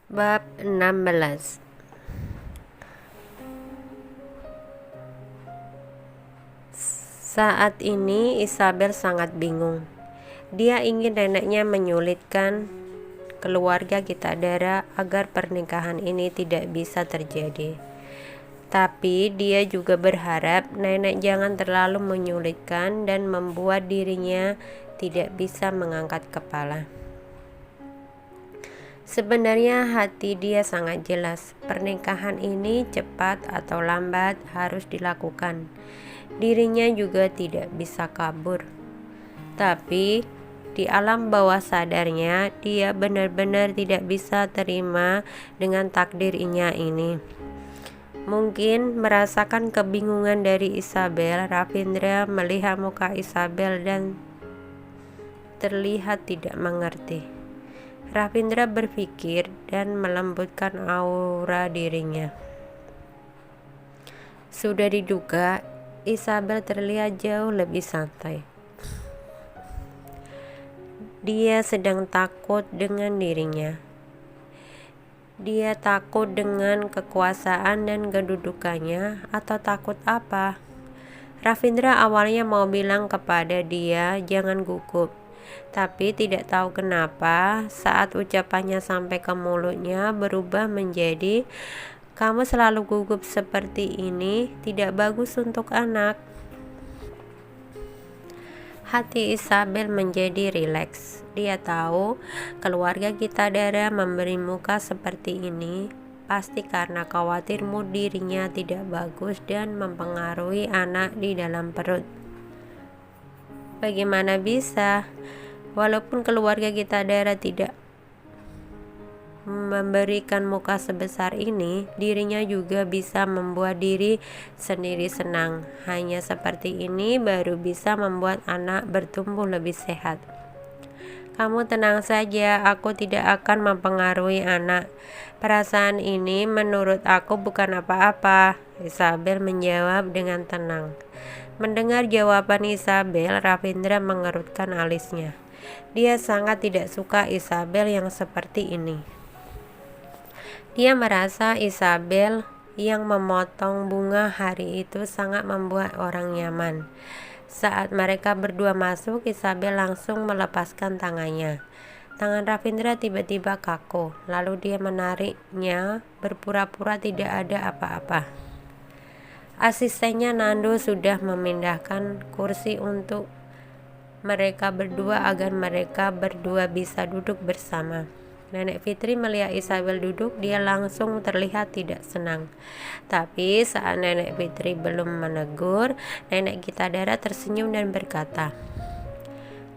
Bab 16. Saat ini Isabel sangat bingung. Dia ingin neneknya menyulitkan keluarga Kitadara agar pernikahan ini tidak bisa terjadi. Tapi dia juga berharap nenek jangan terlalu menyulitkan dan membuat dirinya tidak bisa mengangkat kepala. Sebenarnya hati dia sangat jelas, pernikahan ini cepat atau lambat harus dilakukan. Dirinya juga tidak bisa kabur. Tapi di alam bawah sadarnya, dia benar-benar tidak bisa terima dengan takdirnya ini. Mungkin merasakan kebingungan dari Isabel, Ravindra melihat muka Isabel dan terlihat tidak mengerti. Ravindra berpikir dan melembutkan aura dirinya. Sudah diduga, Isabel terlihat jauh lebih santai. Dia sedang takut dengan dirinya. Dia takut dengan kekuasaan dan kedudukannya, atau takut apa? Ravindra awalnya mau bilang kepada dia jangan gugup. Tapi tidak tahu kenapa saat ucapannya sampai ke mulutnya berubah menjadi, "Kamu selalu gugup seperti ini, tidak bagus untuk anak." Hati Isabel menjadi rileks. Dia tahu keluarga Kitadara memberi muka seperti ini pasti karena khawatir mood dirinya tidak bagus dan mempengaruhi anak di dalam perut. Bagaimana bisa? Walaupun keluarga Kitadara tidak memberikan muka sebesar ini, dirinya juga bisa membuat diri sendiri senang. Hanya seperti ini baru bisa membuat anak bertumbuh lebih sehat. Kamu tenang saja, aku tidak akan mempengaruhi anak. Perasaan ini menurut aku bukan apa-apa, Isabel menjawab dengan tenang. Mendengar jawaban Isabel, Ravindra mengerutkan alisnya. Dia sangat tidak suka Isabel yang seperti ini. Dia merasa Isabel yang memotong bunga hari itu sangat membuat orang nyaman. Saat mereka berdua masuk, Isabel langsung melepaskan tangannya. Tangan Ravindra tiba-tiba kaku, lalu dia menariknya berpura-pura tidak ada apa-apa. Asistennya Nando sudah memindahkan kursi untuk mereka berdua agar mereka berdua bisa duduk bersama. Nenek Fitri melihat Isabel duduk, dia langsung terlihat tidak senang. Tapi saat Nenek Fitri belum menegur, Nenek Kitadara tersenyum dan berkata,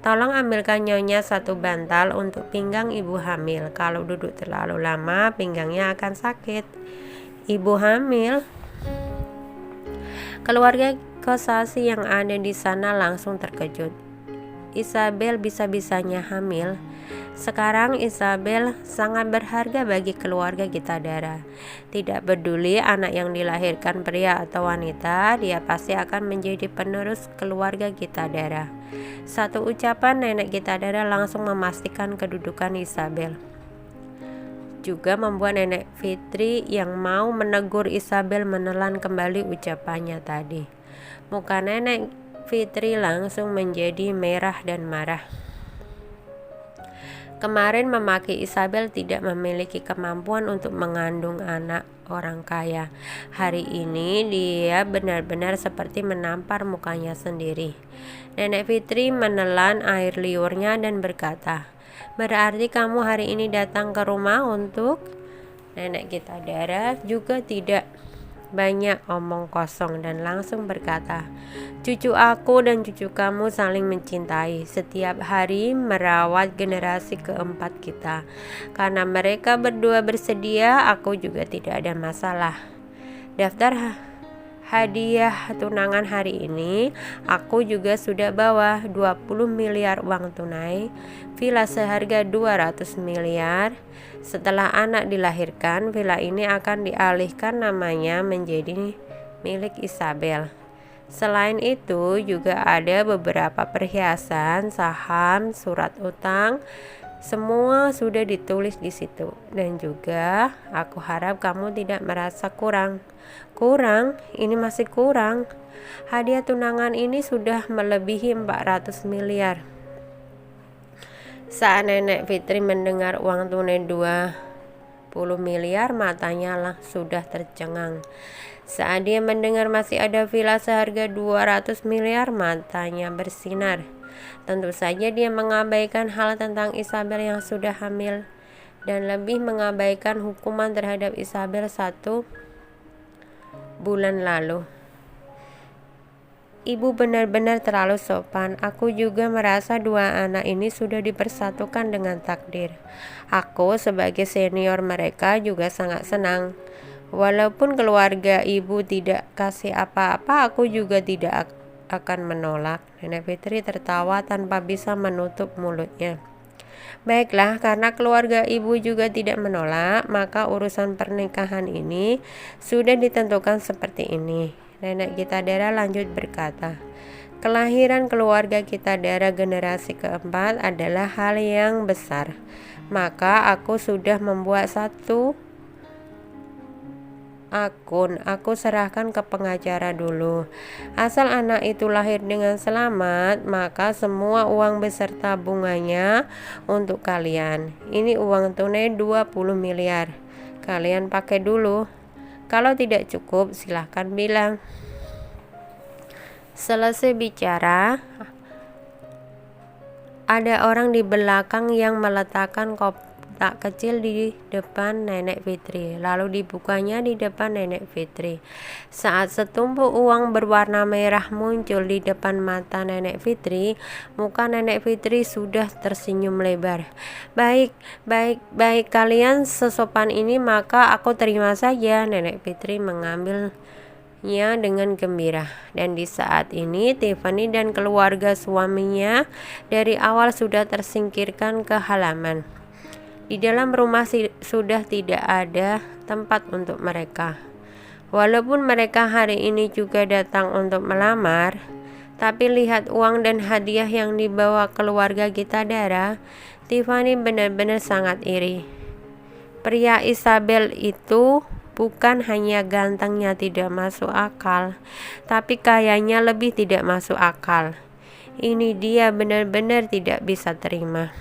"Tolong ambilkan nyonya satu bantal untuk pinggang ibu hamil. Kalau duduk terlalu lama, pinggangnya akan sakit." Ibu hamil? Keluarga Kosasi yang ada di sana langsung terkejut. Isabel bisa-bisanya hamil. Sekarang Isabel sangat berharga bagi keluarga Kitadara. Tidak peduli anak yang dilahirkan pria atau wanita, dia pasti akan menjadi penerus keluarga Kitadara. Satu ucapan Nenek Kitadara langsung memastikan kedudukan Isabel. Juga membuat Nenek Fitri yang mau menegur Isabel menelan kembali ucapannya tadi. Muka Nenek Fitri langsung menjadi merah dan marah. Kemarin memaki Isabel tidak memiliki kemampuan untuk mengandung anak orang kaya. Hari ini dia benar-benar seperti menampar mukanya sendiri. Nenek Fitri menelan air liurnya dan berkata, "Berarti kamu hari ini datang ke rumah untuk..." Nenek Kitadara juga tidak banyak omong kosong dan langsung berkata, "Cucu aku dan cucu kamu saling mencintai. Setiap hari merawat generasi keempat kita. Karena mereka berdua bersedia, aku juga tidak ada masalah. Daftar hadiah tunangan hari ini, aku juga sudah bawa 20 miliar uang tunai, villa seharga 200 miliar. Setelah anak dilahirkan, villa ini akan dialihkan namanya menjadi milik Isabel. Selain itu juga ada beberapa perhiasan, saham, surat utang, Semua sudah ditulis di situ. Dan juga aku harap kamu tidak merasa kurang. Kurang? Ini masih kurang. Hadiah tunangan ini sudah melebihi 400 miliar. Saat Nenek Fitri mendengar uang tunai 20 miliar, matanya lah sudah tercengang. Saat dia mendengar masih ada villa seharga 200 miliar, matanya bersinar. Tentu saja dia mengabaikan hal tentang Isabel yang sudah hamil dan lebih mengabaikan hukuman terhadap Isabel 1 bulan lalu. Ibu benar-benar terlalu sopan. Aku juga merasa dua anak ini sudah dipersatukan dengan takdir. Aku sebagai senior mereka juga sangat senang. Walaupun keluarga ibu tidak kasih apa-apa, aku juga tidak akan menolak. Nenek Fitri tertawa tanpa bisa menutup mulutnya. Baiklah, karena keluarga ibu juga tidak menolak, maka urusan pernikahan ini sudah ditentukan seperti ini. Nenek Kitadara lanjut berkata, kelahiran keluarga Kitadara generasi keempat adalah hal yang besar. Maka aku sudah membuat satu akun. Aku serahkan ke pengacara dulu. Asal anak itu lahir dengan selamat, maka semua uang beserta bunganya untuk kalian. Ini uang tunai 20 miliar. Kalian pakai dulu. Kalau tidak cukup, silahkan bilang. Selesai bicara, ada orang di belakang yang meletakkan kotak kecil di depan Nenek Fitri, lalu dibukanya di depan Nenek Fitri. Saat setumpuk uang berwarna merah muncul di depan mata Nenek Fitri, muka Nenek Fitri sudah tersenyum lebar. Baik, kalian sesopan ini, maka aku terima saja. Nenek Fitri mengambilnya dengan gembira. Dan di saat ini Tiffany dan keluarga suaminya dari awal sudah tersingkirkan ke halaman. Di dalam rumah sudah tidak ada tempat untuk mereka. Walaupun mereka hari ini juga datang untuk melamar, tapi lihat uang dan hadiah yang dibawa keluarga Kitadara, Tiffany benar-benar sangat iri. Pria Isabel itu bukan hanya gantengnya tidak masuk akal, tapi kayanya lebih tidak masuk akal. Ini dia benar-benar tidak bisa terima.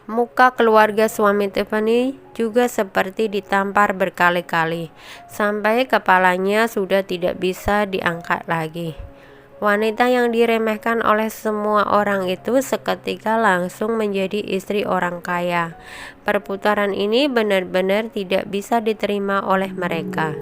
Muka keluarga suami Tiffany juga seperti ditampar berkali-kali, sampai kepalanya sudah tidak bisa diangkat lagi. Wanita yang diremehkan oleh semua orang itu seketika langsung menjadi istri orang kaya. Perputaran ini benar-benar tidak bisa diterima oleh mereka.